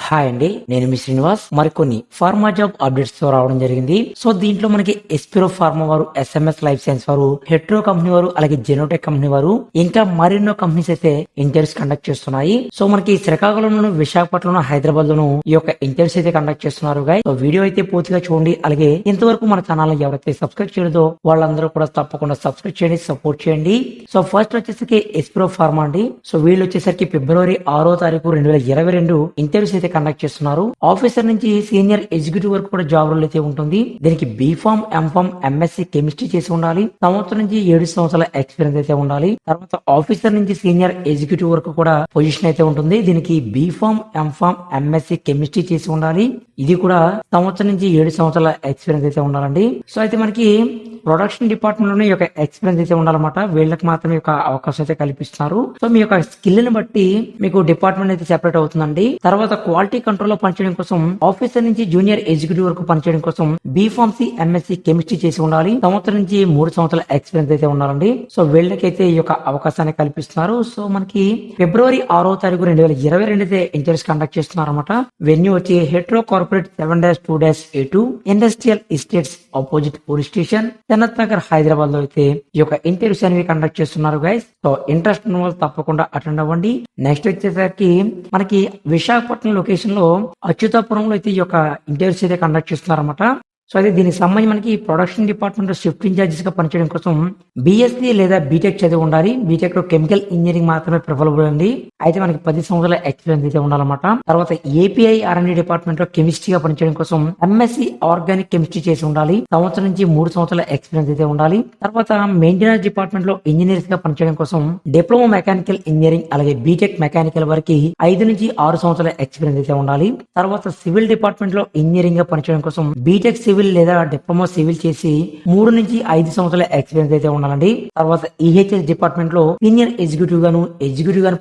Hi అండి, నేను మీ శ్రీనివాస్. మరికొన్ని ఫార్మా జాబ్ అప్డేట్స్ తో రావడం జరిగింది. సో దీంట్లో మనకి ఎస్పిరో ఫార్మా వారు, SMS లైఫ్ సైన్స్ వారు, హెట్రో కంపెనీ వారు, అలాగే జెనోటెక్ కంపెనీ వారు, ఇంకా మరెన్నో కంపెనీస్ అయితే ఇంటర్వ్యూస్ కండక్ట్ చేస్తున్నాయి. సో మనకి శ్రీకాకుళంలోను, విశాఖపట్నంలో, హైదరాబాద్ లోను ఈ యొక్క ఇంటర్వ్యూస్ అయితే కండక్ట్ చేస్తున్నారు గైస్. సో వీడియో అయితే పూర్తిగా చూడండి. అలాగే ఇంతవరకు మన ఛానల్ ఎవరైతే సబ్స్క్రైబ్ చేయలేదో వాళ్ళందరూ కూడా తప్పకుండా సబ్స్క్రైబ్ చేయండి, సపోర్ట్ చేయండి. సో ఫస్ట్ వచ్చేసరికి ఎస్పిరో ఫార్మా అండి. సో వీళ్ళు వచ్చేసరికి ఫిబ్రవరి 6వ తారీఖు 2022 ఇంటర్వ్యూస్ అయితే కండక్ట్ చేస్తున్నారు. ఆఫీసర్ నుంచి సీనియర్ ఎగ్జిక్యూటివ్ వరకు కూడా జాబ్ రోల్ అయితే ఉంటుంది. దీనికి బీఫామ్, ఎంఫామ్, MSc కెమిస్ట్రీ చేసి ఉండాలి. సంవత్సరం నుంచి 7 సంవత్సరాల ఎక్స్పీరియన్స్ అయితే ఉండాలి. తర్వాత ఆఫీసర్ నుంచి సీనియర్ ఎగ్జిక్యూటివ్ వరకు కూడా పొజిషన్ అయితే ఉంటుంది. దీనికి బీఫామ్, ఎంఫామ్, MSc కెమిస్ట్రీ చేసి ఉండాలి. ఇది కూడా సంవత్సరం నుంచి 7 సంవత్సరాల ఎక్స్పీరియన్స్ అయితే ఉండాలండి. సో అయితే మనకి ప్రొడక్షన్ డిపార్ట్మెంట్ లోనే యొక్క ఎక్స్పీరియన్స్ అయితే ఉండాలన్నమాట. వీళ్ళకి మాత్రం యొక్క అవకాశం అయితే కల్పిస్తున్నారు. సో మీ యొక్క స్కిల్ ని బట్టి మీకు డిపార్ట్మెంట్ అయితే సెపరేట్ అవుతుందండి. తర్వాత క్వాలిటీ కంట్రోల్ లో పనిచేయడం కోసం ఆఫీసర్ నుంచి జూనియర్ ఎగ్జిక్యూటివ్ వరకు పనిచేయడం కోసం బీఫార్మసీ, MSc కెమిస్ట్రీ చేసి ఉండాలి. సంవత్సరం నుంచి 3 సంవత్సరాల ఎక్స్పీరియన్స్ అయితే ఉండాలండి. సో వీళ్ళకైతే ఈ యొక్క అవకాశాన్ని కల్పిస్తున్నారు. సో మనకి ఫిబ్రవరి 6వ తారీఖు 2022 అయితే ఇంటర్వ్యూస్ కండక్ట్ చేస్తున్నారు అనమాట. వెన్యూ వచ్చి Hetero corporate 7-2-A2 industrial estates opposite police station, Jannat Nagar, Hyderabad లో అయితే ఈ యొక్క ఇంటర్వ్యూస్ అనేవి కండక్ట్ చేస్తున్నారు గైస్. సో ఇంట్రెస్ట్ ఉన్న వాళ్ళు తప్పకుండా అటెండ్ అవ్వండి. నెక్స్ట్ వచ్చేసరికి మనకి విశాఖపట్నం లొకేషన్ లో అచ్యుతాపురంలో అయితే ఈ యొక్క ఇంటర్వ్యూస్ అయితే కండక్ట్ చేస్తున్నారు అనమాట. సో అయితే దీనికి సంబంధించి మనకి ప్రొడక్షన్ డిపార్ట్మెంట్ లో షిఫ్ట్ ఇన్ఛార్జెస్ గా పనిచేయడం కోసం BSc లేదా బీటెక్ చదివి ఉండాలి. బీటెక్ లో కెమికల్ ఇంజనీరింగ్ మాత్రమే ప్రిఫరబుల్ అండి. అయితే మనకి 10 సంవత్సరాల ఎక్స్పీరియన్స్ అయితే ఉండాలన్నమాట. తర్వాత API R&D డిపార్ట్మెంట్ లో కెమిస్ట్రీ గా పనిచేయడం కోసం MSc ఆర్గానిక్ కెమిస్ట్రీ చేసి ఉండాలి. సంవత్సరం నుంచి 3 సంవత్సరాల ఎక్స్పీరియన్స్ అయితే ఉండాలి. తర్వాత మెయింటెనెన్స్ డిపార్ట్మెంట్ లో ఇంజనీర్స్ గా పనిచేయడం కోసం డిప్లొమా మెకానికల్ ఇంజనీరింగ్ అలాగే బీటెక్ మెకానికల్ వరకు 5 నుంచి 6 సంవత్సరాల ఎక్స్పీరియన్స్ అయితే ఉండాలి. తర్వాత సివిల్ డిపార్ట్మెంట్ లో ఇంజనీరింగ్ గా పనిచేయడం కోసం బీటెక్ సివిల్ లేదా డిప్లొమా సివిల్ చేసి 3 నుంచి 5 సంవత్సరాల ఎక్స్పీరియన్స్ అయితే ఉండాలండి. తర్వాత EHS డిపార్ట్మెంట్ లో సీనియర్ ఎగ్జిక్యూటివ్ గాను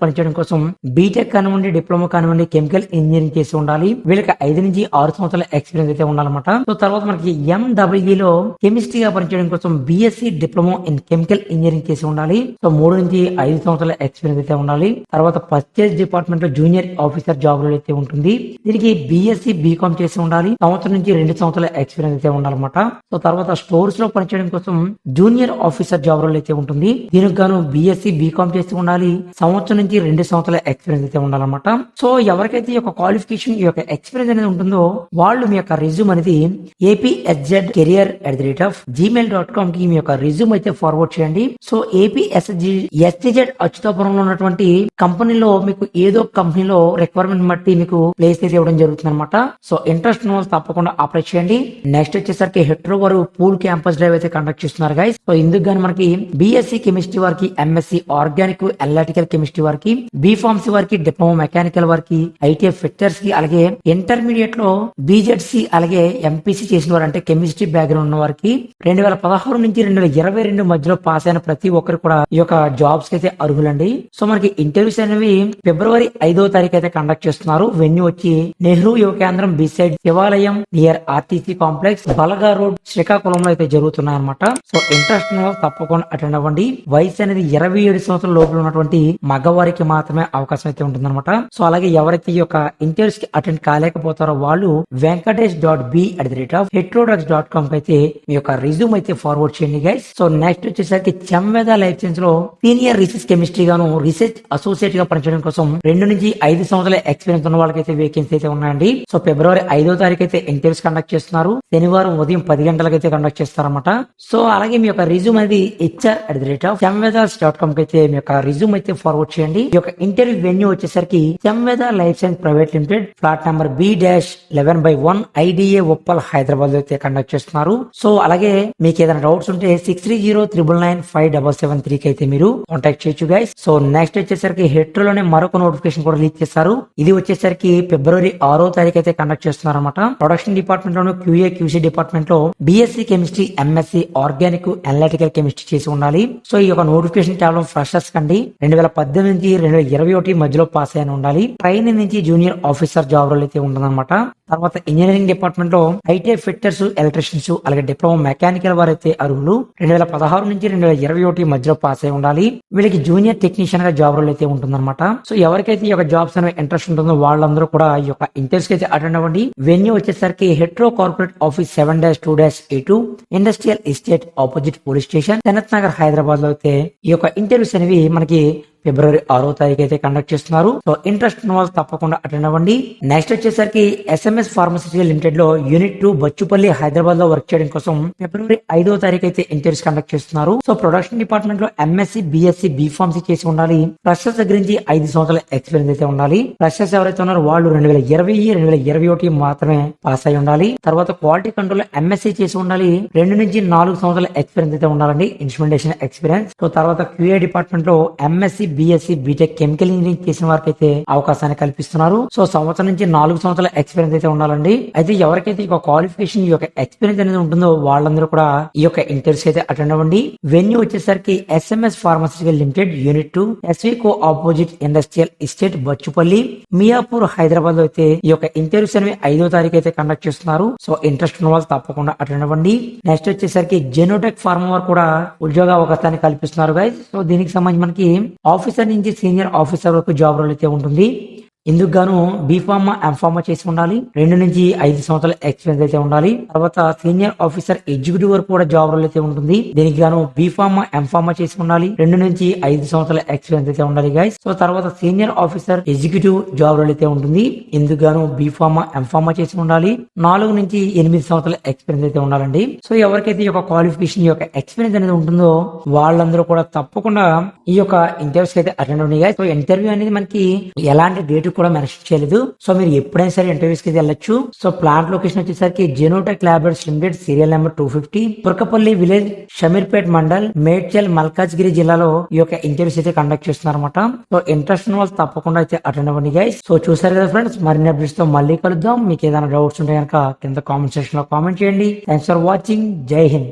పనిచేయడం కోసం బీటెక్ కానివ్వండి, డిప్లొమా కానివ్వండి, కెమికల్ ఇంజనీరింగ్ చేసి ఉండాలి. వీళ్ళకి 5 నుంచి 6 సంవత్సరాల ఎక్స్పీరియన్స్ అయితే ఉండాలన్నమాట. సో తర్వాత మనకి MWE లో కెమిస్ట్రీ గా పనిచేయడం కోసం BSc diploma in chemical engineering చేసి ఉండాలి. సో 3 నుంచి 5 సంవత్సరాల ఎక్స్పీరియన్స్ అయితే ఉండాలి. తర్వాత పర్చేజ్ డిపార్ట్మెంట్ లో జూనియర్ ఆఫీసర్ జాబ్ రోల్ అయితే ఉంటుంది. దీనికి BSc బీకామ్ చేసి ఉండాలి. సంవత్సరం నుంచి 2 సంవత్సరాల ఎక్స్పీరియన్స్ అయితే ఉండాలన్నమాట. సో తర్వాత స్టోర్స్ లో పనిచేయడం కోసం జూనియర్ ఆఫీసర్ జాబ్ రోల్ అయితే ఉంటుంది. దీనికి గాను BSc బీకామ్ చేసి ఉండాలి. సంవత్సరం నుంచి 2 సంవత్సరాల ఎక్స్పీరియన్స్ అయితే ఉండాలన్నమాట. సో ఎవరికైతే ఈ యొక్క క్వాలిఫికేషన్, ఈ యొక్క ఎక్స్పీరియన్స్ అనేది ఉంటుందో వాళ్ళు మీ యొక్క రిజ్యూమ్ అనేది apszcareer@gmail.com కి మీ యొక్క రిజ్యూమ్ అయితే ఫార్వర్డ్ చేయండి. సో APSZ అచ్యుతాపురంలో ఉన్నటువంటి కంపెనీలో మీకు ఏదో కంపెనీలో రిక్వైర్మెంట్ బట్టి మీకు ప్లేస్ అయితే ఇవ్వడం జరుగుతుంది అనమాట. సో ఇంట్రెస్ట్ ఉన్న వాళ్ళు తప్పకుండా అప్లై చేయండి. నెక్స్ట్ వచ్చేసరికి హెట్రో వారు పూల్ క్యాంపస్ డ్రైవ్ అయితే కండక్ట్ చేస్తున్నారు గైస్. సో ఇందుకు గానీ మనకి BSc కెమిస్ట్రీ వారికి, MSc ఆర్గానిక్ అనలిటికల్ కెమిస్ట్రీ వారికి, బీఫార్మసీ వారికి, డిప్లొమా మెకానికల్ వారికి, ITF ఫిట్టర్స్ కి, అలాగే ఇంటర్మీడియట్ లో BZC అలాగే MPC చేసిన వారు అంటే కెమిస్ట్రీ బ్యాక్గ్రౌండ్ ఉన్న వారికి 2016 నుంచి 2022 మధ్యలో పాస్ అయిన ప్రతి ఒక్కరు కూడా ఈ యొక్క జాబ్స్ కి అయితే అర్హులండి. సో మనకి ఇంటర్వ్యూస్ అనేవి ఫిబ్రవరి 5వ తారీఖు అయితే కండక్ట్ చేస్తున్నారు. వెన్యూ వచ్చి నెహ్రూ యువ కేంద్రం బిసైడ్ శివాలయం near RTC complex, Balaga road, శ్రీకాకుళంలో అయితే జరుగుతున్నాయి అనమాట. సో ఇంట్రెస్ట్ ఉన్న వాళ్ళు తప్పకుండా అటెండ్ అవ్వండి. వయసు అనేది 27 సంవత్సరాల లోపల ఉన్నటువంటి మగవారికి మాత్రమే అవకాశం అయితే ఉంటుందన్నమాట. సో అలాగే ఎవరైతే ఈ యొక్క ఇంటర్వ్యూస్ కి అటెండ్ కాలేకపోతారో వాళ్ళు venkatesh.b@heterodrugs.com కి అయితే మీ యొక్క రిజ్యూమ్ అయితే ఫార్వర్డ్ చేయండి గైస్. సో నెక్స్ట్ వచ్చేసరికి చెంవేద లైఫ్ సైన్స్ లో సీనియర్ రీసెర్చ్ కెమిస్ట్రీ గాను రీసెర్చ్ అసోసియేట్ గా పనిచేయడం కోసం 2 నుంచి 5 సంవత్సరాల ఎక్స్పీరియన్స్ ఉన్న వాళ్ళకైతే వేకెన్సీ అయితే ఉన్నాయండి. సో ఫిబ్రవరి 5వ తారీఖు అయితే ఇంటర్వ్యూస్ కండక్ట్ చేస్తున్నారు. శనివారం ఉదయం 10 గంటలకు అయితే కండక్ట్ చేస్తారన్నమాట. సో అలాగే మీ యొక్క రిజ్యూమ్ అనేది HR@chamvedas.com కి అయితే మీ యొక్క రిజ్యూమ్ అయితే ఫార్వర్డ్ చేయండి. ఈ యొక్క ఇంటర్వ్యూ వెన్యూ వచ్చేసరికి చెంవేద life science private limited, flat number B-11/1 IDA Uppal, Hyderabad లో అయితే కండక్ట్ చేస్తున్నారు. సో అలాగే మీకు ఏదైనా డౌట్స్ ఉంటే 6309957773 కి అయితే మీరు కాంటాక్ట్ చేయొచ్చు గైస్. సో నెక్స్ట్ వచ్చేసరికి హెట్రోలోనే మరొక నోటిఫికేషన్ కూడా రిలీజ్ చేస్తారు. ఇది వచ్చేసరికి ఫిబ్రవరి 6వ తారీఖు అయితే కండక్ట్ చేస్తున్నారు అనమాట. ప్రొడక్షన్ డిపార్ట్మెంట్ లోను QA/QC డిపార్ట్మెంట్ లో BSc chemistry, MSc organic analytical chemistry చేసి ఉండాలి. సో ఈ యొక్క నోటిఫికేషన్ కేవలం ఫ్రెషర్స్ కండి. 2018 నుంచి 2021 మధ్యలో పాస్ అయిన ఉండాలి. ట్రైనింగ్ నుంచి జూనియర్ ఆఫీసర్ జాబ్ రోల్ అయితే ఉంటుందన్నమాట. తర్వాత ఇంజనీరింగ్ డిపార్ట్మెంట్ లో ఐటీఐ ఫిట్టర్స్, ఎలక్ట్రీషియన్స్ అలాగే డిప్లొమా మెకానికల్ వారైతే అర్హులు 2016 నుంచి 2021 మధ్యలో పాస్ అయి ఉండాలి. వీళ్ళకి జూనియర్ టెక్నీషియన్ గా జాబ్ రోల్ అయితే ఉంటుందన్నమాట. సో ఎవరికైతే ఈ యొక్క జాబ్స్ అనే ఇంట్రెస్ట్ ఉంటుందో వాళ్ళందరూ కూడా ఈ యొక్క ఇంటర్వ్యూస్ కి అయితే అటెండ్ అవ్వండి. వెన్యూ వచ్చేసరికి Hetero corporate office 7-2-A2 industrial estate opposite police station, Sanath Nagar, Hyderabad లో అయితే ఈ యొక్క ఇంటర్వ్యూస్ అనేవి మనకి ఫిబ్రవరి 6వ తారీఖు అయితే కండక్ట్ చేస్తున్నారు. సో ఇంట్రెస్ట్ ఉన్న వాళ్ళు తప్పకుండా అటెండ్ అవ్వండి. నెక్స్ట్ వచ్చేసరికి SMS ఫార్మసిటికల్ లిమిటెడ్ లో యూనిట్ 2 బచ్చుపల్లి, హైదరాబాద్ లో వర్క్ చేయడం కోసం ఫిబ్రవరి 5వ తారీఖు అయితే ఇంటర్వ్యూస్ కండక్ట్ చేస్తున్నారు. సో ప్రొడక్షన్ డిపార్ట్మెంట్ లో MSc, BSc, B.Pharmacy చేసి ఉండాలి. ఫ్రెషర్స్ దగ్గర నుంచి 5 సంవత్సరాల ఎక్స్పీరియన్స్ అయితే ఉండాలి. ఫ్రెషర్స్ ఎవరైతే ఉన్నారో వాళ్ళు 2020-2021 మాత్రమే పాస్ అయి ఉండాలి. తర్వాత క్వాలిటీ కంట్రోల్ లో MSc చేసి ఉండాలి. 2 నుంచి 4 సంవత్సరాల ఎక్స్పీరియన్స్ అయితే ఉండాలండి, ఇన్స్ట్రుమెంటేషన్ ఎక్స్పీరియన్స్. సో తర్వాత QA డిపార్ట్మెంట్ లో MSc, BSc, B.Tech chemical engineering చేసిన వారికి అయితే అవకాశాన్ని కల్పిస్తున్నారు. సో సంవత్సరం నుంచి 4 సంవత్సరాల ఎక్స్పీరియన్స్ అయితే ఉండాలండి. అయితే ఎవరికైతే ఈ క్వాలిఫికేషన్, ఈ యొక్క ఎక్స్పీరియన్స్ అనేది ఉంటుందో వాళ్ళందరూ కూడా ఈ యొక్క ఇంటర్వ్యూస్ అయితే అటెండ్ అవ్వండి. వెన్యూ వచ్చేసరికి SMS pharmaceutical limited unit 2 SVCO opposite industrial estate Bachupally, Miyapur, Hyderabad లో అయితే ఈ యొక్క ఇంటర్వ్యూస్ అనేవి 5వ తారీఖు అయితే కండక్ట్ చేస్తున్నారు. సో ఇంట్రెస్ట్ ఉన్న వాళ్ళు తప్పకుండా అటెండ్ అవ్వండి. నెక్స్ట్ వచ్చేసరికి జెనోటెక్ ఫార్మా వారు కూడా ఉద్యోగ అవకాశాన్ని కల్పిస్తున్నారు గైస్. సో దీనికి సంబంధించి మనకి ఆఫీసర్ నుంచి సీనియర్ ఆఫీసర్ వరకు జాబ్ రోల్ అయితే ఉంటుంది. ఇందుకు గాను B.Pharma, M.Pharma చేసి ఉండాలి. 2 నుంచి 5 సంవత్సరాల ఎక్స్పీరియన్స్ అయితే ఉండాలి. తర్వాత సీనియర్ ఆఫీసర్ ఎగ్జిక్యూటివ్ వరకు కూడా జాబ్ రోల్ అయితే ఉంటుంది. దీనికి గాను B.Pharma, M.Pharma చేసి ఉండాలి. 2 నుంచి 5 సంవత్సరాల ఎక్స్పీరియన్స్ అయితే ఉండాలి గైస్. సో తర్వాత senior officer executive job role అయితే ఉంటుంది. ఇందుకు గాను B.Pharma, M.Pharma చేసి ఉండాలి. 4 నుంచి 8 సంవత్సరాల ఎక్స్పీరియన్స్ అయితే ఉండాలండి. సో ఎవరికైతే ఈ యొక్క క్వాలిఫికేషన్, ఈ యొక్క ఎక్స్పీరియన్స్ అనేది ఉంటుందో వాళ్ళందరూ కూడా తప్పకుండా ఈ యొక్క ఇంటర్వ్యూస్ అయితే అటెండ్ అవ్వండి గైస్. సో ఇంటర్వ్యూ అనేది మనకి ఎలాంటి డేట్ కూడా మెన్షన్ చేయలేదు. సో మీరు ఎప్పుడైనా సరే ఇంటర్వ్యూస్ కి వెళ్ళొచ్చు. సో ప్లాంట్ లొకేషన్ వచ్చేసరికి Genotech laboratories limited, serial number 250, Turkapalli village, Shamirpet mandal, Medchal, Malkajgiri జిల్లాలో ఈ యొక్క ఇంటర్వ్యూస్ అయితే కండక్ట్ చేస్తున్నారు అనమాట. సో ఇంట్రెస్ట్ ఉన్న వాళ్ళు తప్పకుండా అయితే అటెండ్ అవ్వండి గైస్. సో చూసారు కదా ఫ్రెండ్స్, మరిన్ని అప్డేట్స్ తో మళ్ళీ కలుద్దాం. మీకు ఏదైనా డౌట్స్ ఉంటే కనుక కింద కామెంట్ సెక్షన్ లో కామెంట్ చేయండి. Thanks for watching. జై హింద్.